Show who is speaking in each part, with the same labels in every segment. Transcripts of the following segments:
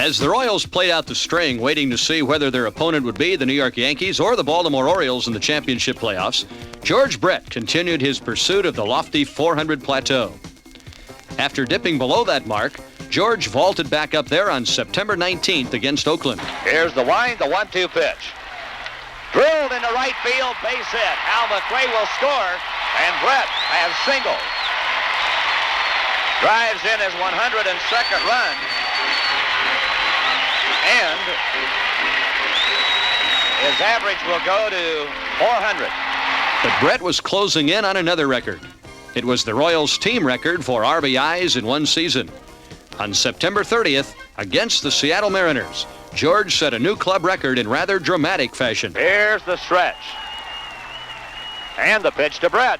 Speaker 1: As the Royals played out the string, waiting to see whether their opponent would be the New York Yankees or the Baltimore Orioles in the championship playoffs, George Brett continued his pursuit of the lofty 400 plateau. After dipping below that mark, George vaulted back up there on September 19th against Oakland.
Speaker 2: Here's the wind, the 1-2 pitch. Drilled into right field, base hit. Al McRae will score, and Brett has singled. Drives in his 102nd run, and his average will go to 400.
Speaker 1: But Brett was closing in on another record. It was the Royals' team record for RBIs in one season. On September 30th, against the Seattle Mariners, George set a new club record in rather dramatic fashion.
Speaker 2: Here's the stretch. And the pitch to Brett.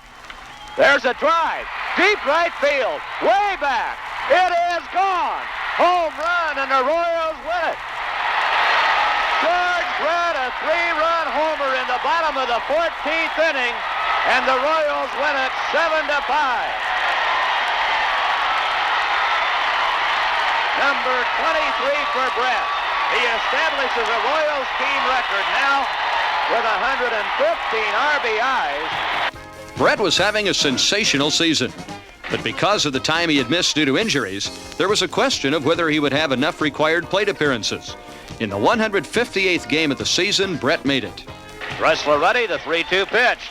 Speaker 2: There's a drive. Deep right field. Way back. It is gone. Home run, and the Royals win it. George Brett, a 3-run homer in the bottom of the 14th inning, and the Royals win it 7-5. Number 23 for Brett. He establishes a Royals team record now with 115 RBIs.
Speaker 1: Brett was having a sensational season, but because of the time he had missed due to injuries, there was a question of whether he would have enough required plate appearances. In the 158th game of the season, Brett made it.
Speaker 2: Dressler ready, the 3-2 pitch.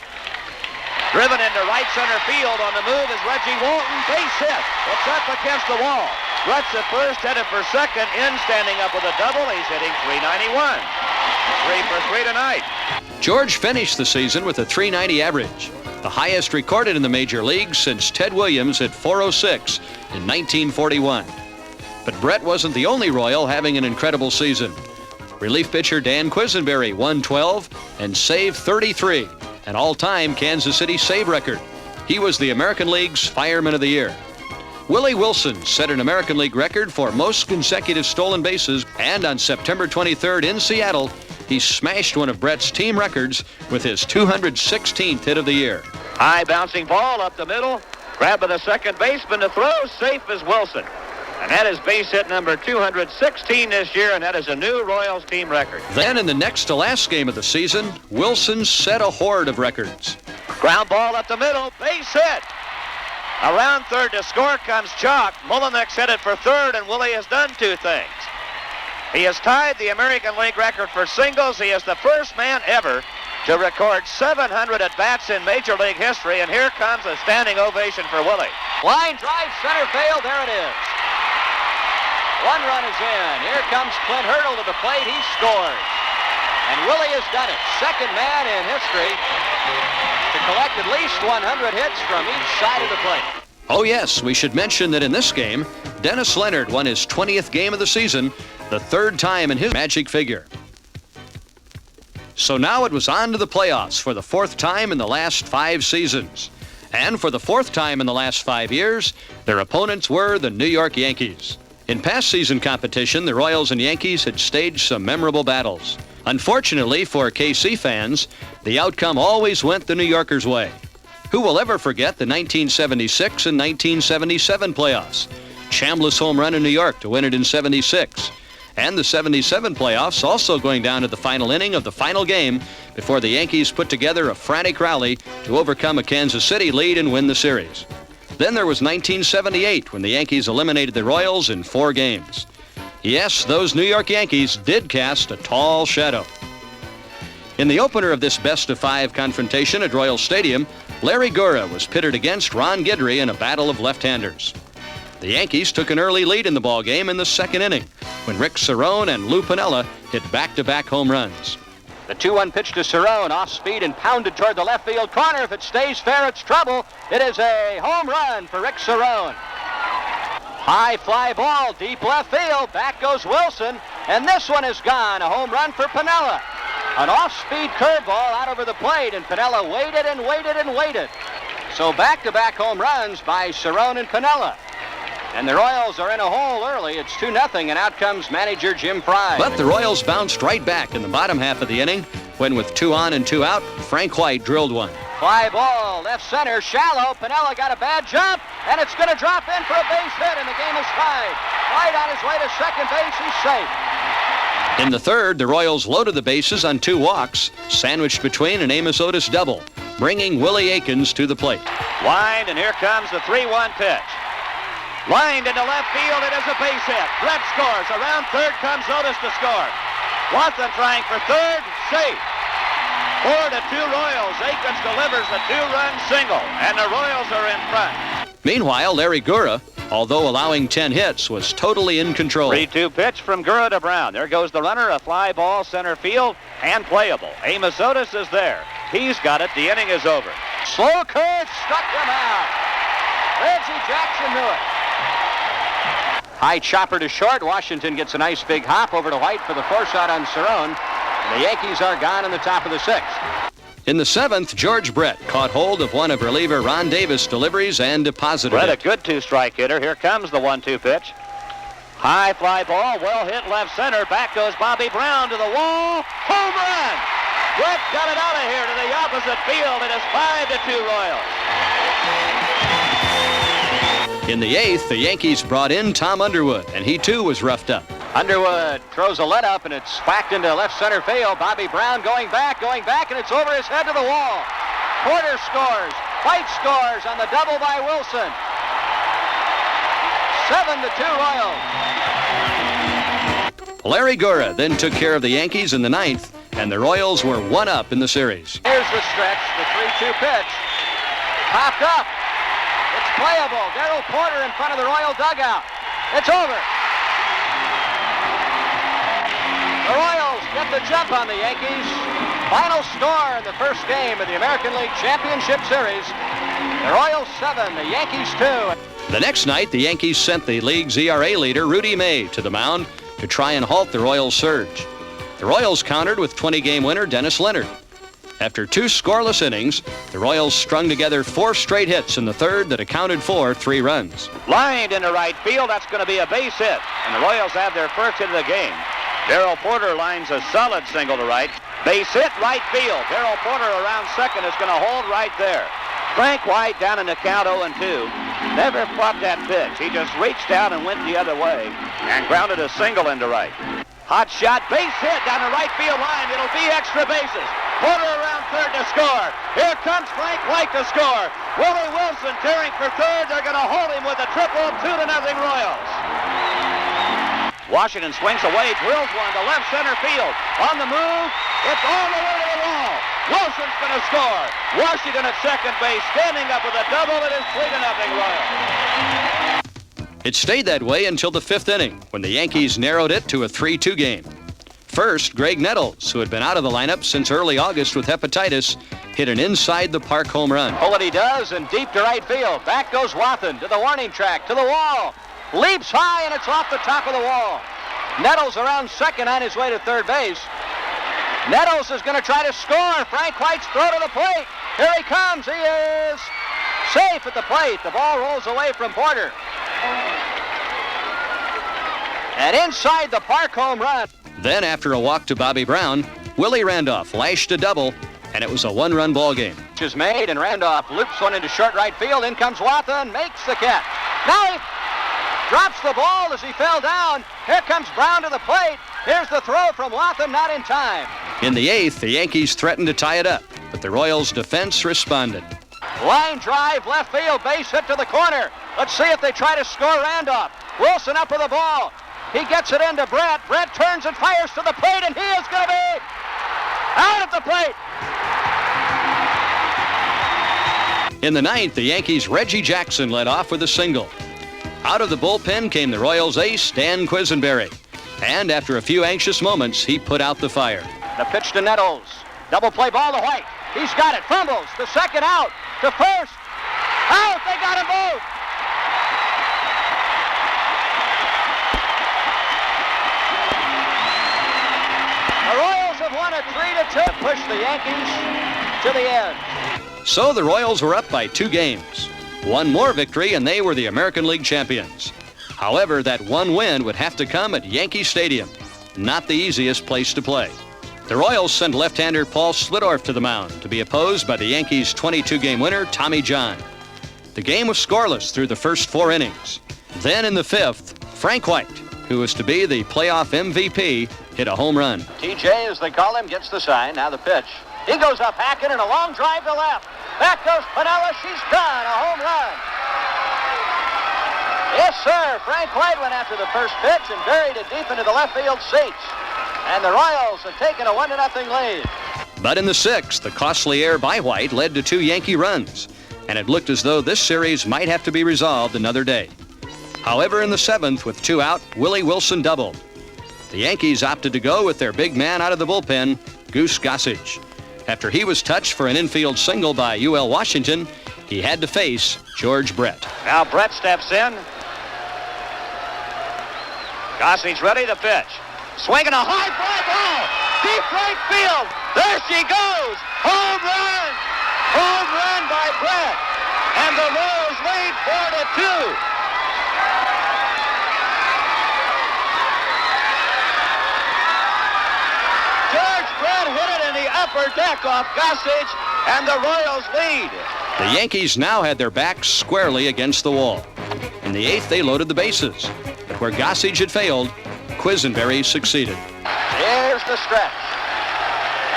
Speaker 2: Driven into right center field. On the move is Reggie Walton. Base hit. It's up against the wall. Brett's at first, headed for second. In standing up with a double. He's hitting .391. 3 for 3 tonight.
Speaker 1: George finished the season with a .390 average, the highest recorded in the major leagues since Ted Williams at .406 in 1941. But Brett wasn't the only Royal having an incredible season. Relief pitcher Dan Quisenberry won 12 and saved 33, an all-time Kansas City save record. He was the American League's Fireman of the Year. Willie Wilson set an American League record for most consecutive stolen bases, and on September 23rd in Seattle, he smashed one of Brett's team records with his 216th hit of the year.
Speaker 2: High bouncing ball up the middle. Grabbed by the second baseman to throw. Safe is Wilson. And that is base hit number 216 this year, and that is a new Royals team record.
Speaker 1: Then in the next to last game of the season, Wilson set a horde of records.
Speaker 2: Ground ball up the middle. Base hit. Around third to score comes Chalk. Mullinex headed for third, and Willie has done two things. He has tied the American League record for singles. He is the first man ever to record 700 at-bats in Major League history, and here comes a standing ovation for Willie. Line drive, center field, there it is. One run is in. Here comes Clint Hurdle to the plate. He scores. And Willie has done it. Second man in history to collect at least 100 hits from each side of the plate.
Speaker 1: Oh yes, we should mention that in this game, Dennis Leonard won his 20th game of the season, the third time in his magic figure. So now it was on to the playoffs for the fourth time in the last 5 seasons. And for the fourth time in the last 5 years, their opponents were the New York Yankees. In past season competition, the Royals and Yankees had staged some memorable battles. Unfortunately for KC fans, the outcome always went the New Yorkers' way. Who will ever forget the 1976 and 1977 playoffs? Chambliss home run in New York to win it in '76. And the '77 playoffs also going down to the final inning of the final game before the Yankees put together a frantic rally to overcome a Kansas City lead and win the series. Then there was 1978 when the Yankees eliminated the Royals in 4 games. Yes, those New York Yankees did cast a tall shadow. In the opener of this best-of-5 confrontation at Royal Stadium, Larry Gura was pitted against Ron Guidry in a battle of left-handers. The Yankees took an early lead in the ballgame in the second inning when Rick Cerone and Lou Piniella hit back-to-back home runs.
Speaker 2: The 2-1 pitch to Cerone, off speed and pounded toward the left field corner. If it stays fair, it's trouble. It is a home run for Rick Cerone. High fly ball, deep left field. Back goes Wilson, and this one is gone. A home run for Piniella. An off-speed curveball out over the plate, and Piniella waited and waited and waited. So back-to-back home runs by Cerone and Piniella. And the Royals are in a hole early. It's 2-0, and out comes manager Jim Frey.
Speaker 1: But the Royals bounced right back in the bottom half of the inning when, with 2 on and 2 out, Frank White drilled one.
Speaker 2: Fly ball, left center, shallow. Piniella got a bad jump, and it's going to drop in for a base hit, and the game is tied.
Speaker 3: White on his way to second base. He's safe.
Speaker 1: In the third, the Royals loaded the bases on 2 walks, sandwiched between an Amos Otis double, bringing Willie Aikens to the plate.
Speaker 2: Lined, and here comes the 3-1 pitch. Lined into left field. It is a base hit. Brett scores. Around third comes Otis to score. Watson trying for third. Safe. 4-2 Royals. Aikens delivers the 2-run single, and the Royals are in front.
Speaker 1: Meanwhile, Larry Gura, although allowing 10 hits, was totally in control.
Speaker 2: 3-2 pitch from Gura to Brown. There goes the runner. A fly ball center field and playable. Amos Otis is there. He's got it. The inning is over.
Speaker 3: Slow curve struck him out. Reggie Jackson knew it. High chopper to short. Washington gets a nice big hop over to White for the force out on Cerrone. The Yankees are gone in the top of the 6th.
Speaker 1: In the 7th, George Brett caught hold of one of reliever Ron Davis' deliveries and deposited
Speaker 2: Brett,
Speaker 1: it.
Speaker 2: a good 2-strike hitter. Here comes the 1-2 pitch. High fly ball, well hit left center. Back goes Bobby Brown to the wall. Home run! Brett got it out of here to the opposite field. It is 5-2 Royals.
Speaker 1: In the 8th, the Yankees brought in Tom Underwood, and he too was roughed up.
Speaker 3: Underwood throws a let-up, and it's whacked into left center field. Bobby Brown going back, and it's over his head to the wall. Porter scores. White scores on the double by Wilson. 7-2 Royals.
Speaker 1: Larry Gura then took care of the Yankees in the 9th, and the Royals were 1-up in the series.
Speaker 3: Here's the stretch, the 3-2 pitch. Popped up. It's playable. Darrell Porter in front of the Royal dugout. It's over. The Royals get the jump on the Yankees. Final score in the first game of the American League Championship Series. The Royals 7, the Yankees 2.
Speaker 1: The next night, the Yankees sent the league's ERA leader, Rudy May, to the mound to try and halt the Royals' surge. The Royals countered with 20-game winner Dennis Leonard. After 2 scoreless innings, the Royals strung together 4 straight hits in the third that accounted for 3 runs.
Speaker 2: Lined into right field. That's going to be a base hit, and the Royals have their first hit of the game. Darrell Porter lines a solid single to right. Base hit, right field. Darrell Porter around second is going to hold right there. Frank White down in the count 0-2. Never fought that pitch. He just reached out and went the other way and grounded a single into right. Hot shot, base hit down the right field line. It'll be extra bases. Porter around third to score. Here comes Frank White to score. Willie Wilson tearing for third. They're going to hold him with a triple. 2-0 Royals. Washington swings away, drills one to left center field. On the move, it's all the way to the wall. Wilson's going to score. Washington at second base, standing up with a double. It is 3-0 Royals.
Speaker 1: It stayed that way until the 5th inning, when the Yankees narrowed it to a 3-2 game. First, Greg Nettles, who had been out of the lineup since early August with hepatitis, hit an inside-the-park home run.
Speaker 3: Oh, what he does, and deep to right field. Back goes Wathan to the warning track, to the wall. Leaps high, and it's off the top of the wall. Nettles around second on his way to third base. Nettles is going to try to score. Frank White's throw to the plate. Here he comes. He is safe at the plate. The ball rolls away from Porter. And inside the park home run.
Speaker 1: Then, after a walk to Bobby Brown, Willie Randolph lashed a double, and it was a 1-run ball game.
Speaker 3: Is made, and Randolph loops one into short right field. In comes Wathan, makes the catch. Now he drops the ball as he fell down. Here comes Brown to the plate. Here's the throw from Wathan, not in time.
Speaker 1: In the 8th, the Yankees threatened to tie it up, but the Royals' defense responded.
Speaker 3: Line drive, left field, base hit to the corner. Let's see if they try to score Randolph. Wilson up with the ball. He gets it into Brett. Brett turns and fires to the plate, and he is going to be out at the plate.
Speaker 1: In the 9th, the Yankees' Reggie Jackson led off with a single. Out of the bullpen came the Royals' ace, Dan Quisenberry. And after a few anxious moments, he put out the fire.
Speaker 3: The pitch to Nettles. Double play ball to White. He's got it. Fumbles. The second out. To first. Out. They got them both. The Royals have won it 3-2. Push the Yankees to the end.
Speaker 1: So the Royals were up by 2 games. One more victory, and they were the American League champions. However, that one win would have to come at Yankee Stadium, not the easiest place to play. The Royals sent left-hander Paul Slidorf to the mound to be opposed by the Yankees' 22-game winner, Tommy John. The game was scoreless through the first 4 innings. Then in the 5th, Frank White, who was to be the playoff MVP, hit a home run.
Speaker 3: TJ, as they call him, gets the sign. Now the pitch. He goes up hacking and a long drive to left. Back goes Piniella. She's gone. A home run. Yes, sir. Frank White went after the first pitch and buried it deep into the left field seats. And the Royals have taken a 1-0 lead.
Speaker 1: But in the sixth, the costly error by White led to 2 Yankee runs, and it looked as though this series might have to be resolved another day. However, in the seventh, with 2 out, Willie Wilson doubled. The Yankees opted to go with their big man out of the bullpen, Goose Gossage. After he was touched for an infield single by UL Washington, he had to face George Brett.
Speaker 2: Now Brett steps in. Gossage ready to pitch. Swinging a high fly ball. Deep right field. There she goes. Home run. Home run by Brett. And the Royals lead 4-2. George Brett hit it in the upper deck off Gossage, and the Royals lead.
Speaker 1: The Yankees now had their backs squarely against the wall. In the eighth, they loaded the bases. But where Gossage had failed, Quisenberry succeeded.
Speaker 3: Here's the stretch.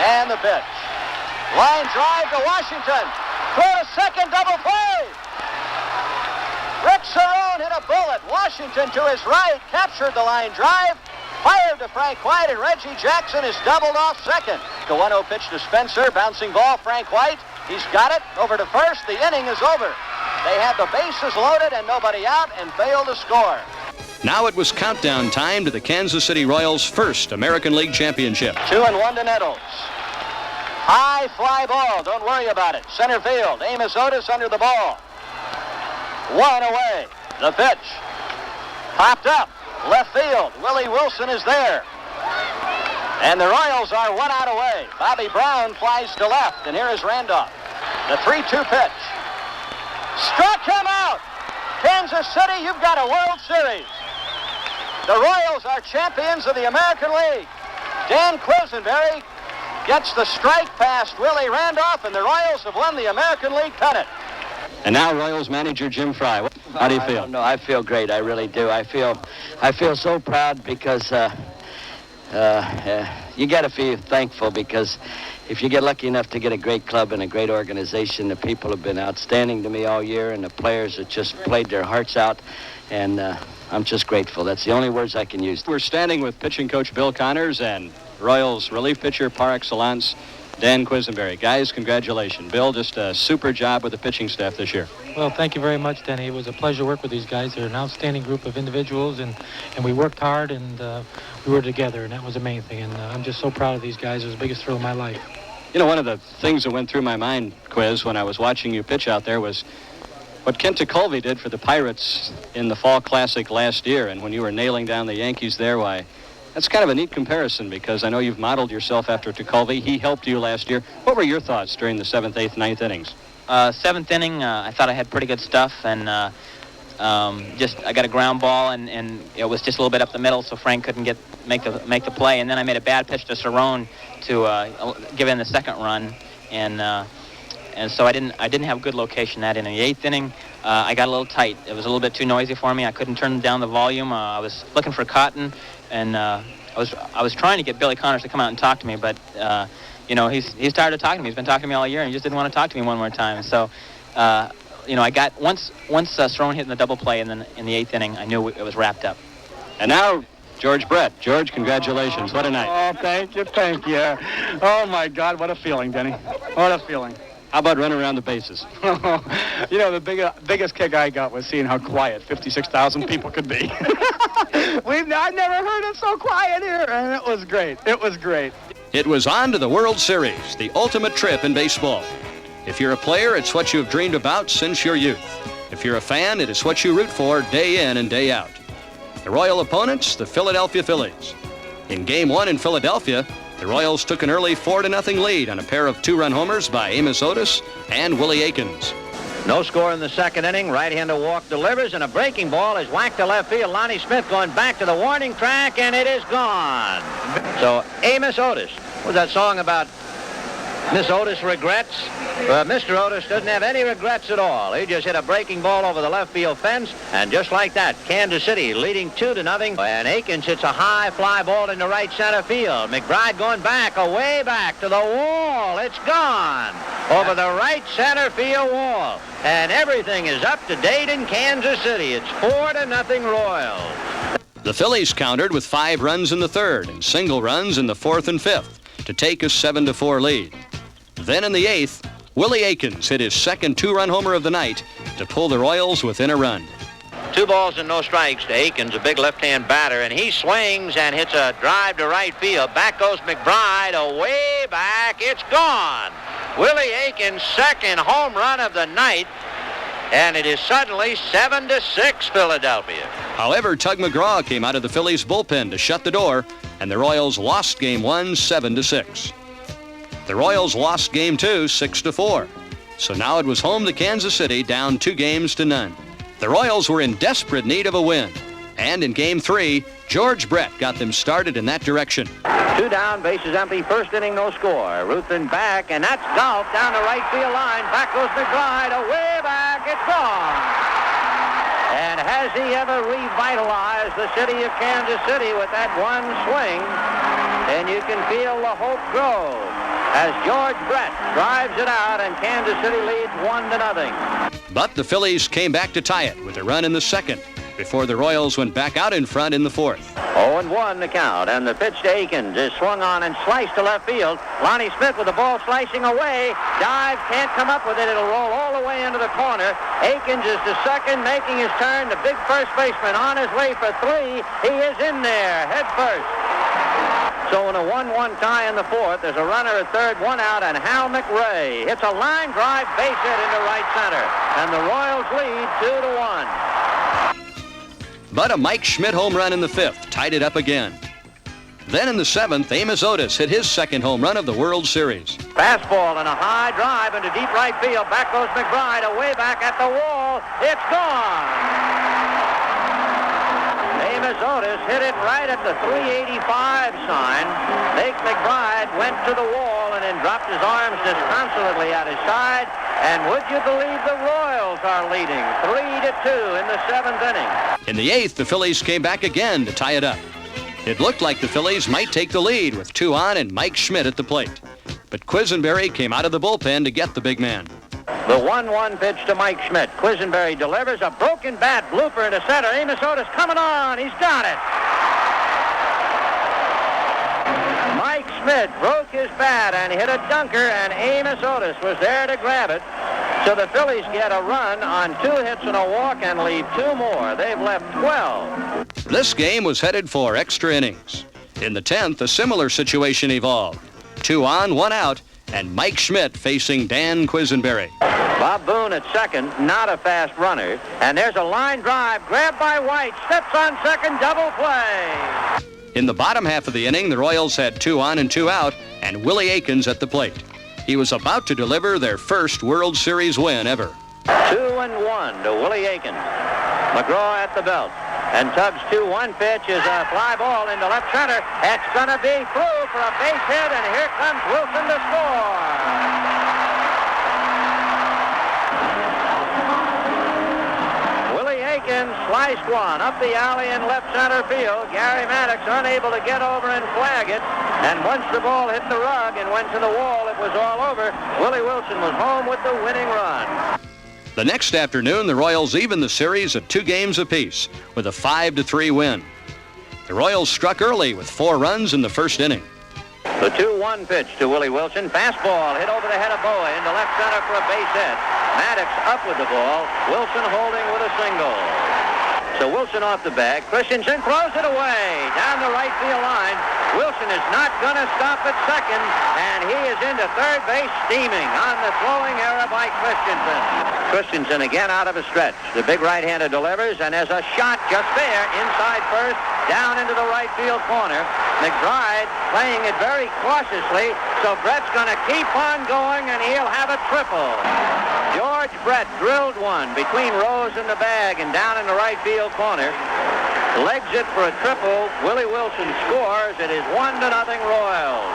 Speaker 3: And the pitch. Line drive to Washington. Throw to second, double play. Rick Cerrone hit a bullet. Washington to his right, captured the line drive. Fired to Frank White, and Reggie Jackson is doubled off second. The 1-0 pitch to Spencer. Bouncing ball, Frank White. He's got it. Over to first. The inning is over. They had the bases loaded and nobody out and failed to score.
Speaker 1: Now it was countdown time to the Kansas City Royals' first American League Championship.
Speaker 3: 2-1 to Nettles. High fly ball. Don't worry about it. Center field. Amos Otis under the ball. 1 away. The pitch. Popped up. Left field. Willie Wilson is there. And the Royals are 1 out away. Bobby Brown flies to left. And here is Randolph. The 3-2 pitch. Struck him out. Kansas City, you've got a World Series. The Royals are champions of the American League. Dan Quisenberry gets the strike past Willie Randolph, and the Royals have won the American League pennant.
Speaker 1: And now Royals manager Jim Fry. How do you feel?
Speaker 4: No, I feel great. I really do. I feel so proud because you got to feel thankful, because if you get lucky enough to get a great club and a great organization, the people have been outstanding to me all year, and the players have just played their hearts out, and I'm just grateful. That's the only words I can use.
Speaker 1: We're standing with pitching coach Bill Connors and Royals relief pitcher par excellence, Dan Quisenberry. Guys, congratulations. Bill, just a super job with the pitching staff this year.
Speaker 5: Well, thank you very much, Denny. It was a pleasure to work with these guys. They're an outstanding group of individuals, and we worked hard, and we were together, and that was the main thing. And I'm just so proud of these guys. It was the biggest thrill of my life.
Speaker 1: You know, one of the things that went through my mind, Quiz, when I was watching you pitch out there was what Kent Tekulve did for the Pirates in the Fall Classic last year. And when you were nailing down the Yankees there, why, that's kind of a neat comparison, because I know you've modeled yourself after Tekulve. He helped you last year. What were your thoughts during the 7th, 8th, 9th innings?
Speaker 6: 7th inning, I thought I had pretty good stuff, and I got a ground ball, and it was just a little bit up the middle, so Frank couldn't make the play. And then I made a bad pitch to Cerrone to give in the second run, and so I didn't have good location that inning. The 8th inning, I got a little tight. It was a little bit too noisy for me. I couldn't turn down the volume. I was looking for Cotton, and I was trying to get Billy Connors to come out and talk to me, but he's tired of talking to me. He's been talking to me all year, and he just didn't want to talk to me one more time. So, I got once Cerrone hit in the double play, and then in the 8th inning, I knew it was wrapped up.
Speaker 1: And now George Brett. George, congratulations. What a night.
Speaker 7: Oh, thank you. Oh, my God, what a feeling, Denny. What a feeling.
Speaker 1: How about running around the bases?
Speaker 7: The biggest kick I got was seeing how quiet 56,000 people could be. I never heard it so quiet here, and it was great. It was great.
Speaker 1: It was on to the World Series, the ultimate trip in baseball. If you're a player, it's what you've dreamed about since your youth. If you're a fan, it is what you root for day in and day out. The Royal opponents, the Philadelphia Phillies. In Game 1 in Philadelphia, the Royals took an early 4-0 lead on a pair of 2-run homers by Amos Otis and Willie Aikens.
Speaker 2: No score in the second inning. Right-hander walk delivers, and a breaking ball is whacked to left field. Lonnie Smith going back to the warning track, and it is gone. So Amos Otis, what was that song about Miss Otis regrets. Mr. Otis doesn't have any regrets at all. He just hit a breaking ball over the left field fence, and just like that, Kansas City leading 2-0. And Akins hits a high fly ball into right center field. McBride going back, away back to the wall. It's gone over the right center field wall. And everything is up to date in Kansas City. It's 4-0 Royals.
Speaker 1: The Phillies countered with 5 runs in the third and single runs in the fourth and fifth to take a 7-4 lead. Then in the eighth, Willie Akins hit his second 2-run homer of the night to pull the Royals within a run.
Speaker 2: 2 balls and no strikes to Akins, a big left-hand batter, and he swings and hits a drive to right field. Back goes McBride, away back, it's gone. Willie Akins' second home run of the night, and it is suddenly 7-6 Philadelphia.
Speaker 1: However, Tug McGraw came out of the Phillies bullpen to shut the door, and the Royals lost Game 1 7-6. The Royals lost Game 2 6-4. So now it was home to Kansas City, down 2-0. The Royals were in desperate need of a win. And in Game 3, George Brett got them started in that direction.
Speaker 2: 2 down, bases empty, first inning, no score. Ruthven back, and that's golf down the right field line. Back goes McBride, away back, it's gone. And has he ever revitalized the city of Kansas City with that one swing? And you can feel the hope grow as George Brett drives it out and Kansas City leads 1-0.
Speaker 1: But the Phillies came back to tie it with a run in the second before the Royals went back out in front in the fourth.
Speaker 2: 0-1 the count, and the pitch to Akins is swung on and sliced to left field. Lonnie Smith with the ball slicing away. Dives, can't come up with it. It'll roll all the way into the corner. Akins is to second, making his turn. The big first baseman on his way for 3. He is in there, head first. So in a 1-1 tie in the fourth, there's a runner at third, 1 out, and Hal McRae hits a line drive base hit into right center. And the Royals lead 2-1.
Speaker 1: But a Mike Schmidt home run in the fifth tied it up again. Then in the seventh, Amos Otis hit his second home run of the World Series.
Speaker 2: Fastball and a high drive into deep right field. Back goes McBride, away back at the wall. It's gone. Amos Otis hit it right at the 385 sign. Nate McBride went to the wall and then dropped his arms disconsolately at his side. And would you believe the Royals are leading 3-2 in the seventh inning.
Speaker 1: In the eighth, the Phillies came back again to tie it up. It looked like the Phillies might take the lead with 2 on and Mike Schmidt at the plate. But Quisenberry came out of the bullpen to get the big man.
Speaker 2: The 1-1 pitch to Mike Schmidt. Quisenberry delivers a broken bat blooper into center. Amos Otis coming on. He's got it. Mike Schmidt broke his bat and hit a dunker, and Amos Otis was there to grab it. So the Phillies get a run on 2 hits and a walk and leave 2 more. They've left 12.
Speaker 1: This game was headed for extra innings. In the 10th, a similar situation evolved. 2 on, 1 out, and Mike Schmidt facing Dan Quisenberry.
Speaker 2: Bob Boone at second, not a fast runner. And there's a line drive grabbed by White. Steps on second, double play.
Speaker 1: In the bottom half of the inning, the Royals had 2 on and 2 out, and Willie Akins at the plate. He was about to deliver their first World Series win ever.
Speaker 2: 2-1 to Willie Akins. McGraw at the belt. And Tubbs' 2-1 pitch is a fly ball into left center. It's going to be through for a base hit, and here comes Wilson to score. Akins sliced one up the alley in left center field. Gary Maddox unable to get over and flag it. And once the ball hit the rug and went to the wall, it was all over. Willie Wilson was home with the winning run.
Speaker 1: The next afternoon, the Royals evened the series at 2 games apiece with a 5-3 win. The Royals struck early with 4 runs in the first inning.
Speaker 2: The 2-1 pitch to Willie Wilson. Fastball hit over the head of Bowie into left center for a base hit. Maddox up with the ball. Wilson holding with a single. So Wilson off the bag. Christensen throws it away down the right field line. Wilson is not going to stop at second, and he is into third base steaming on the throwing error by Christensen. Christensen again out of a stretch. The big right-hander delivers, and there's a shot just there inside first, down into the right field corner. McBride playing it very cautiously, so Brett's going to keep on going, and he'll have a triple. George Brett drilled one between Rose and the bag and down in the right field corner. Legs it for a triple. Willie Wilson scores. It is 1-0 Royals.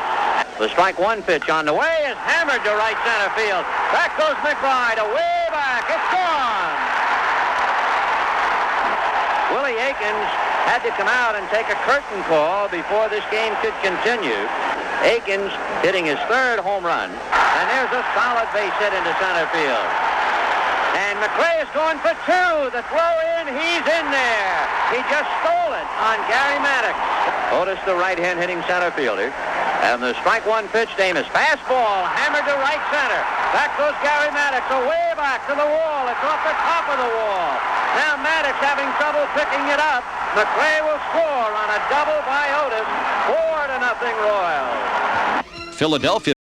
Speaker 2: The strike one pitch on the way is hammered to right center field. Back goes McBride, away back. It's gone. Willie Aikens had to come out and take a curtain call before this game could continue. Aikens hitting his third home run, and there's a solid base hit into center field. And McRae is going for two. The throw in, he's in there. He just stole it on Gary Maddox. Otis, the right-hand hitting center fielder. And the strike one pitch, Davis. Fastball, hammered to right center. Back goes Gary Maddox, away back to the wall. It's off the top of the wall. Now Maddox having trouble picking it up. McRae will score on a double by Otis. 4-0 Royals.
Speaker 1: Philadelphia